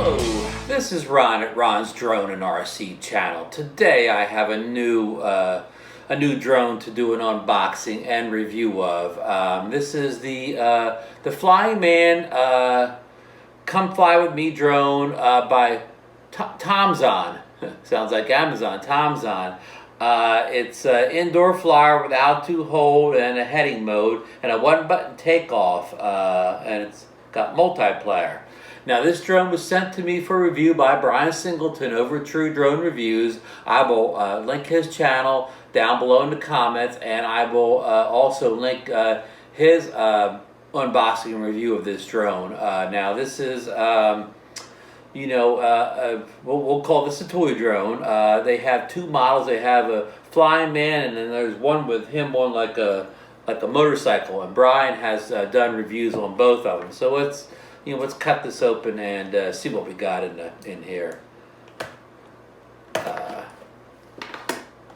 Hello, this is Ron at Ron's Drone and RC channel. Today I have a new drone to do an unboxing and review of. This is the Flying Man Come Fly With Me drone by Tomzon. Sounds like Amazon. Tomzon. It's an indoor flyer with altitude hold and a heading mode and a one-button takeoff, and it's got multiplayer. Now, this drone was sent to me for review by Brian Singleton over at True Drone Reviews. I will link his channel down below in the comments, and I will also link his unboxing and review of this drone. Now, this is, we'll call this a toy drone. They have two models. They have a Flying Man, and then there's one with him on like a motorcycle. And Brian has done reviews on both of them. So let's cut this open and see what we got in here.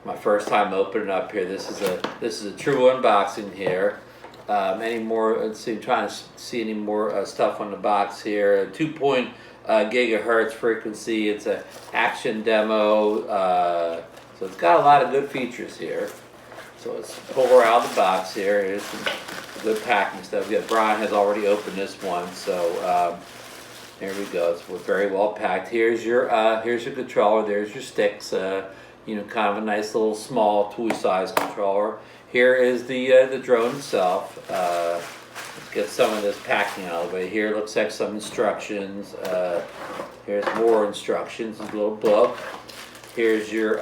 My first time opening up here. This is a true unboxing here. Any more? Let's see. I'm trying to see any more stuff on the box here. 2.0 gigahertz frequency. It's an action demo. So it's got a lot of good features here. So let's pull her out of the box here. Here's some good packing stuff. Yeah, Brian has already opened this one, so there we go. It's very well packed. Here's your controller. There's your sticks. Kind of a nice little small toy-sized controller. Here is the drone itself. Let's get some of this packing out of the way. Here looks like some instructions. Here's more instructions. A little book. Here's your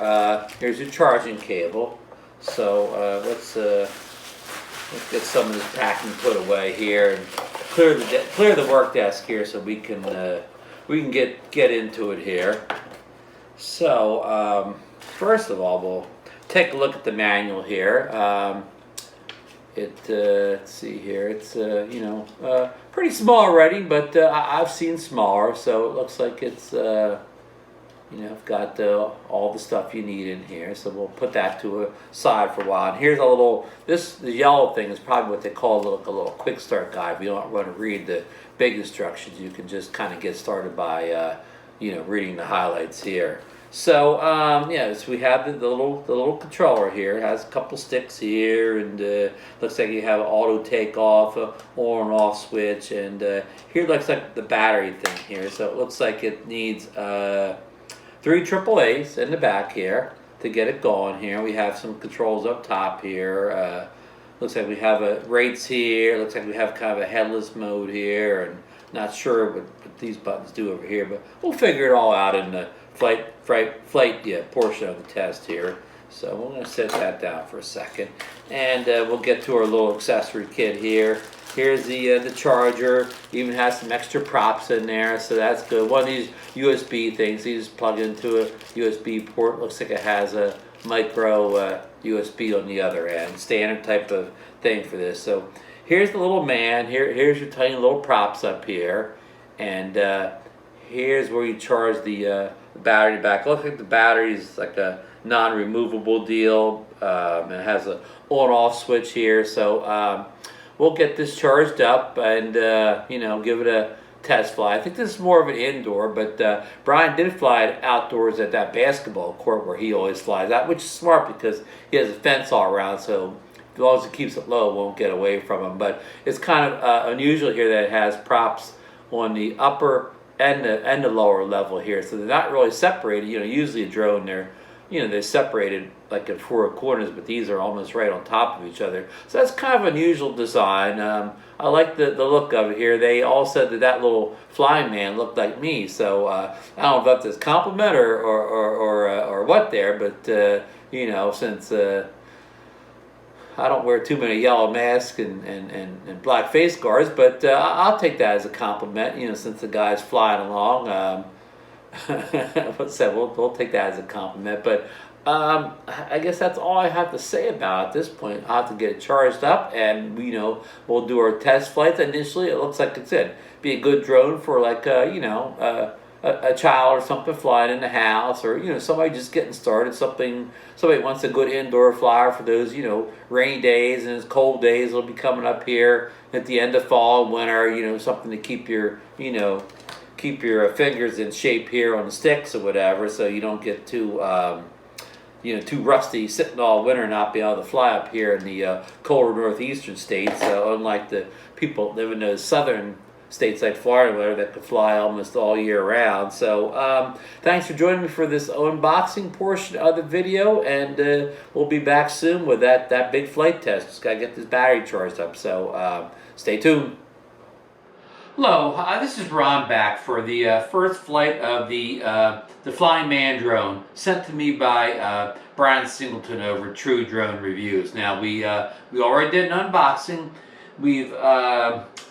charging cable. So let's get some of this packing put away here and clear the work desk here so we can get into it here. So first of all, we'll take a look at the manual here. Let's see here. It's pretty small already, but I've seen smaller, so it looks like it's I've got all the stuff you need in here, so we'll put that to a side for a while. And here's a little, the yellow thing is probably what they call a little quick start guide. If you don't want to read the big instructions, you can just kind of get started by, reading the highlights here. So, so we have the little controller here. It has a couple sticks here, and looks like you have an auto takeoff, on and off switch, and here looks like the battery thing here. So it looks like it needs 3 AAAs in the back here to get it going here. We have some controls up top here. Looks like we have rates here. Looks like we have kind of a headless mode here, and not sure what these buttons do over here, but we'll figure it all out in the flight portion of the test here. So we're going to set that down for a second, and we'll get to our little accessory kit here. Here's the charger. Even has some extra props in there, so that's good. One of these USB things, you just plug into a USB port. Looks like it has a micro USB on the other end. Standard type of thing for this. So here's the little man. Here's your tiny little props up here, and here's where you charge the battery back. Looks like the battery is like a non-removable deal. It has a on-off switch here, so we'll get this charged up and give it a test fly. I think this is more of an indoor, but Brian did fly it outdoors at that basketball court where he always flies out, which is smart because he has a fence all around, so as long as he keeps it low, it won't get away from him. But it's kind of unusual here that it has props on the upper and the lower level here, so they're not really separated. Usually a drone, they're separated like in 4 corners, but these are almost right on top of each other. So that's kind of unusual design. I like the look of it here. They all said that little Flying Man looked like me, so I don't know if that's a compliment or what there, but since I don't wear too many yellow masks and black face guards, but I'll take that as a compliment, since the guy's flying along. We'll take that as a compliment, but I guess that's all I have to say about it at this point. I'll have to get it charged up, and we'll do our test flights. Initially, it looks like it's be a good drone for like a child or something flying in the house, or somebody just getting started. Somebody wants a good indoor flyer for those rainy days and cold days. It'll be coming up here at the end of fall and winter. Something to keep your keep your fingers in shape here on the sticks or whatever, so you don't get too too rusty sitting all winter and not being able to fly up here in the colder northeastern states. Unlike the people living in those southern states like Florida that could fly almost all year round. So thanks for joining me for this unboxing portion of the video, and we'll be back soon with that big flight test. Just gotta get this battery charged up, so stay tuned. Hello, this is Ron back for the first flight of the Flying Man drone sent to me by Brian Singleton over True Drone Reviews. Now we already did an unboxing. We've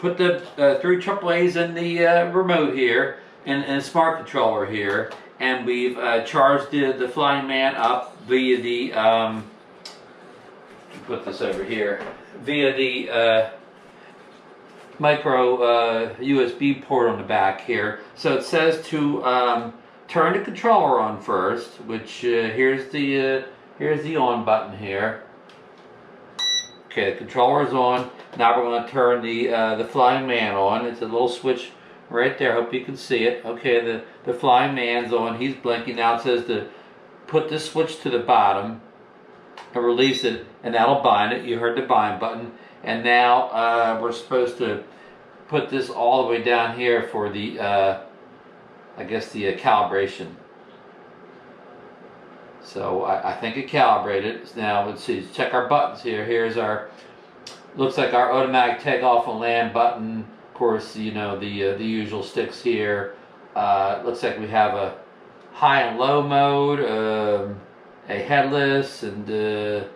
put the 3 AAAs in the remote here and a smart controller here, and we've charged the Flying Man up via the put this over here via the micro USB port on the back here. So it says to turn the controller on first, which here's the on button here. Okay, the controller's on. Now we're going to turn the Flying Man on. It's a little switch right there. Hope you can see it. Okay, the Flying Man's on. He's blinking. Now it says to put this switch to the bottom and release it, and that'll bind it. You heard the bind button. And now we're supposed to put this all the way down here for the, I guess the calibration. So I think it calibrated. Now let's see, check our buttons here. Here's our, looks like our automatic takeoff and land button. Of course, the usual sticks here. Looks like we have a high and low mode, a headless, and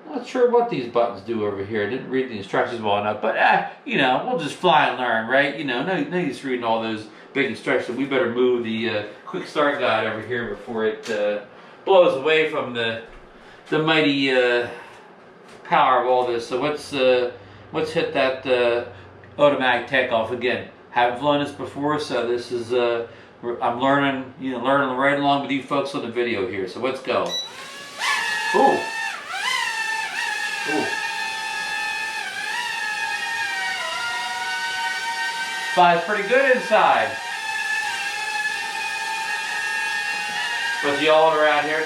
not sure what these buttons do over here. I didn't read the instructions well enough, but we'll just fly and learn, right? No use reading all those big instructions. We better move the quick start guide over here before it blows away from the mighty power of all this. So let's hit that automatic takeoff again. Haven't flown this before, so this is I'm learning right along with you folks on the video here. So let's go. Ooh. Ooh. Flies pretty good inside. But y'all around here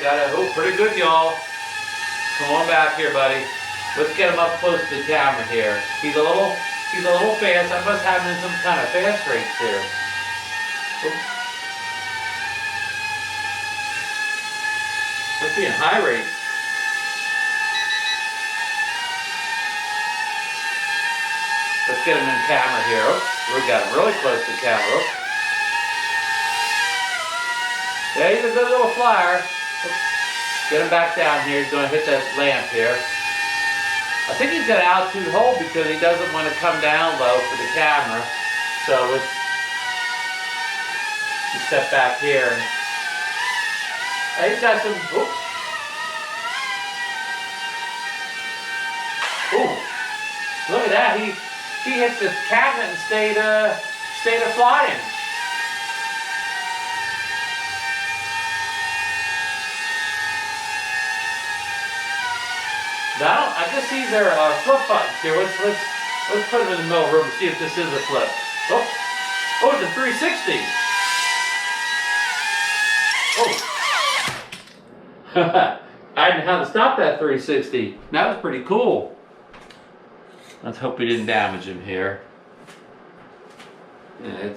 pretty good, y'all. Come on back here, buddy. Let's get him up close to the camera here. He's a little fast. I must have him in some kind of fast race here. Oops. Must be in high race. Let's get him in camera here. We got him really close to camera. Yeah, he's a good little flyer. Get him back down here. He's going to hit that lamp here. I think he's got an altitude hold because he doesn't want to come down low for the camera. So let's step back here. He's got some. Oops. Ooh, look at that. He hit the cabinet and stayed flying. Now I guess these are flip buttons here. Let's put them in the middle room and see if this is a flip. Oh, it's a 360. Oh. I didn't know how to stop that 360. That was pretty cool. Let's hope we didn't damage him here. Yeah,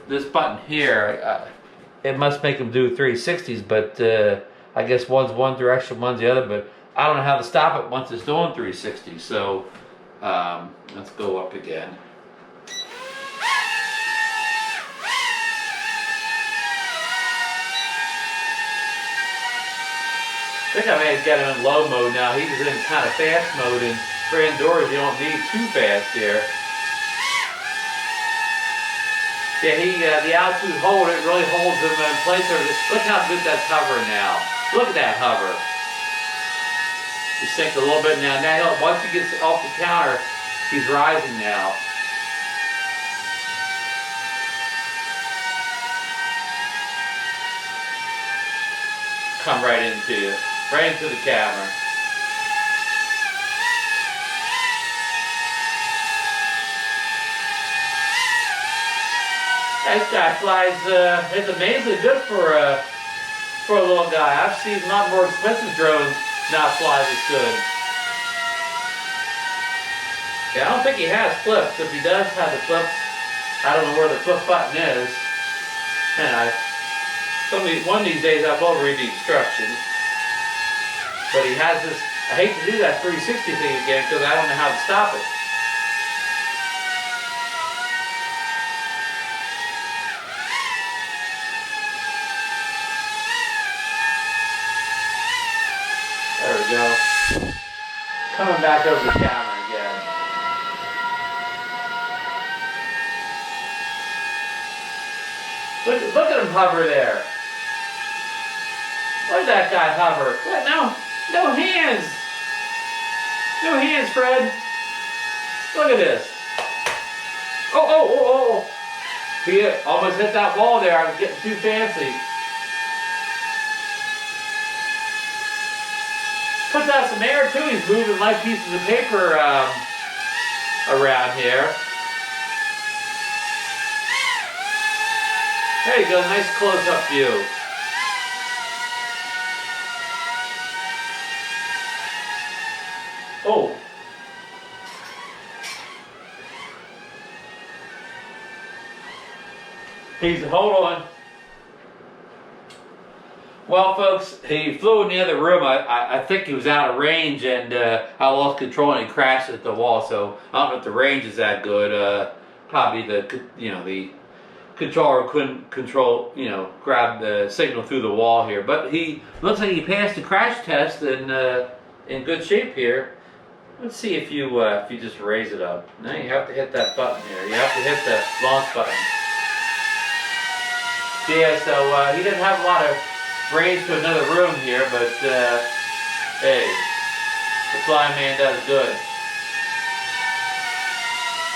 this button here, it must make him do 360s, but I guess one's one direction, one's the other, but I don't know how to stop it once it's doing 360. So let's go up again. I think I may have got him in low mode now. He's in kind of fast mode, and for indoors you don't need too fast here. Yeah, the altitude hold, it really holds him in place. Look how good that's hovering now. Look at that hover. He sinks a little bit now. Now once he gets off the counter, he's rising now. Come right into you. Right into the camera. This guy flies, it's amazingly good for a little guy. I've seen a lot more expensive drones not fly this good. Yeah, I don't think he has flips. If he does have the flips, I don't know where the flip button is. Man, one of these days I will read the instructions. But he has this, I hate to do that 360 thing again because I don't know how to stop it. There we go. Coming back over the camera again. Look at him hover there. Look at that guy hover. What? No hands. No hands, Fred. Look at this. Oh. He almost hit that wall there. I was getting too fancy. Puts out some air too. He's moving light pieces of paper around here. There you go, nice close-up view. Oh. Hold on. Well, folks, he flew in the other room. I think he was out of range, and I lost control, and he crashed at the wall. So I don't know if the range is that good. Probably the controller couldn't grab the signal through the wall here. But he looks like he passed the crash test and in good shape here. Let's see if you just raise it up. Now you have to hit that button here. You have to hit the launch button. Yeah, so he didn't have a lot of range to another room here, but hey, the flying man does good.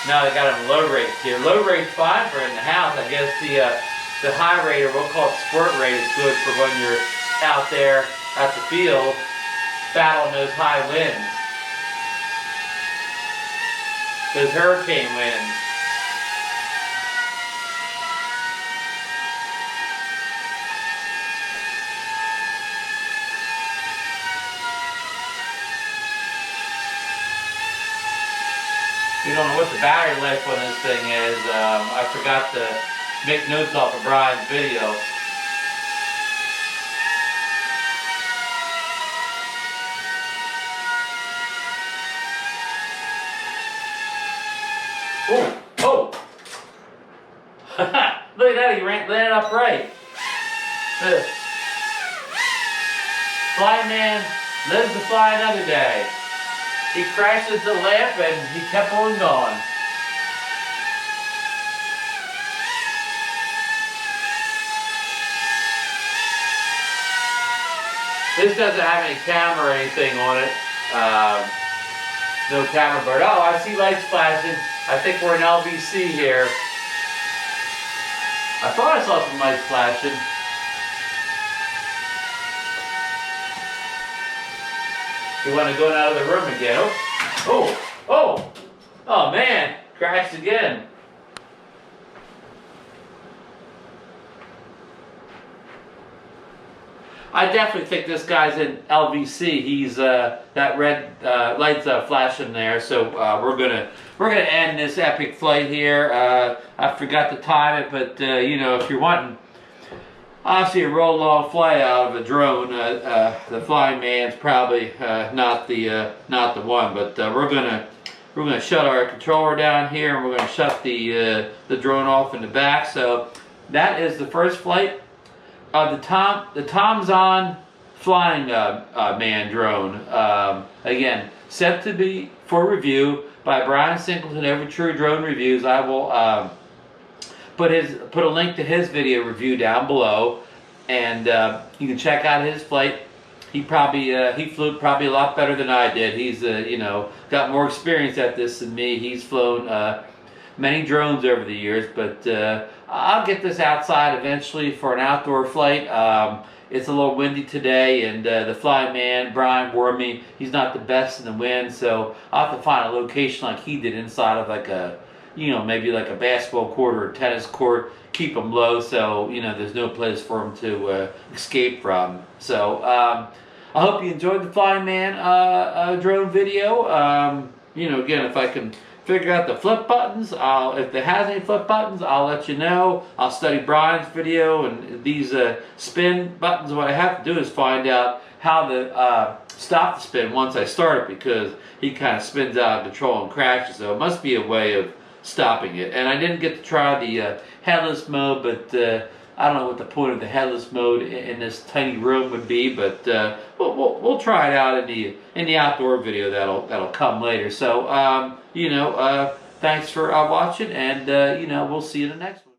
Now they got him low rate here. Low rate's fine for in the house. I guess the high rate, or we'll call it squirt rate, is good for when you're out there at the field battling those high winds. Those hurricane winds. We don't know what the battery life on this thing is. I forgot to make notes off of Brian's video. Oh! Look at that, he landed upright. The fly man lives to fly another day. He crashed into the lamp and he kept on going. This doesn't have any camera or anything on it. No camera bird. Oh, I see lights flashing. I think we're in LVC here. I thought I saw some lights flashing. You want to go out of the room again? Oh man, crashed again. I definitely think this guy's in LVC. He's that red light's flashing there. So we're gonna end this epic flight here. I forgot to time it, but if you're wanting obviously a real long flight out of a drone, the flying man's probably not the one. But we're gonna shut our controller down here, and we're gonna shut the drone off in the back. So that is the first flight of the Tomzon flying man drone. Again, set to be for review by Brian Singleton over True Drone Reviews. I will put a link to his video review down below, and you can check out his flight. He flew probably a lot better than I did. He's got more experience at this than me. He's flown many drones over the years, but I'll get this outside eventually for an outdoor flight. It's a little windy today, and the flying man, Brian, warned me he's not the best in the wind, so I'll have to find a location like he did inside of like a, maybe like a basketball court or a tennis court. keep them low, so you know there's no place for them to escape from. So I hope you enjoyed the Flying Man drone video. You know, again, if I can figure out the flip buttons, if there has any flip buttons, I'll let you know. I'll study Brian's video, and these spin buttons. What I have to do is find out how to stop the spin once I start it, because he kind of spins out of control and crashes. So it must be a way of stopping it. And I didn't get to try the headless mode, but I don't know what the point of the headless mode in this tiny room would be. But we'll try it out in the outdoor video that'll come later. So you know, thanks for watching, and you know, we'll see you in the next one.